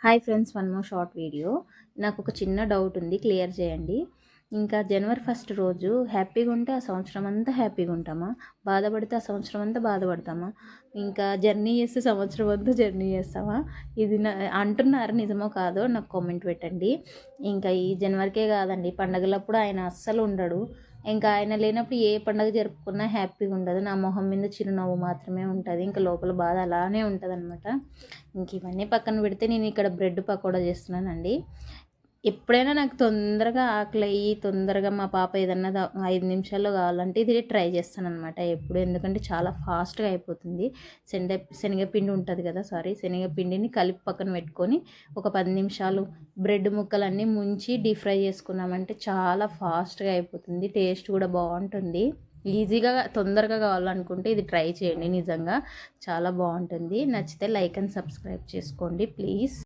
Hi friends, one more short video. నాకు ఒక చిన్న డౌట్ ఉంది, క్లియర్ చేయండి. ఇంకా జనవరి 1 రోజు హ్యాపీగా ఉంటే ఆ సంవత్సరం అంతా హ్యాపీగా ఉంటామా, బాధపడితే ఆ సంవత్సరం అంతా బాధపడతామా, ఇంకా జర్నీ చేస్తే సంవత్సరం అంతా జర్నీ చేస్తామా? ఇది అంటున్నారు, నిజమో కాదో నాకు కామెంట్ పెట్టండి. ఇంకా ఈ జనవరికే కాదండి, పండగలప్పుడు ఆయన అస్సలు ఉండడు. ఇంకా ఆయన లేనప్పుడు ఏ పండుగ జరుపుకున్నా హ్యాపీగా ఉండదు. నా మొహం మీద చిరునవ్వు మాత్రమే ఉంటుంది, ఇంకా లోపల బాధ అలానే ఉంటుంది అనమాట. ఇంక ఇవన్నీ పక్కన పెడితే నేను ఇక్కడ బ్రెడ్ పకోడా చేస్తున్నానండి. ఎప్పుడైనా నాకు తొందరగా ఆకలి అయ్యి తొందరగా మా పాప ఏదన్నా 5 నిమిషాల్లో కావాలంటే ఇది ట్రై చేస్తాను అనమాట ఎప్పుడు. ఎందుకంటే చాలా ఫాస్ట్గా అయిపోతుంది. శనగపిండి ఉంటుంది కదా, శనగపిండిని కలిపి పక్కన పెట్టుకొని ఒక 10 నిమిషాలు బ్రెడ్ ముక్కలన్నీ ముంచి డీప్ ఫ్రై చేసుకున్నామంటే చాలా ఫాస్ట్గా అయిపోతుంది. టేస్ట్ కూడా బాగుంటుంది. ఈజీగా తొందరగా కావాలనుకుంటే ఇది ట్రై చేయండి, నిజంగా చాలా బాగుంటుంది. నచ్చితే లైక్ అండ్ సబ్స్క్రైబ్ చేసుకోండి ప్లీజ్.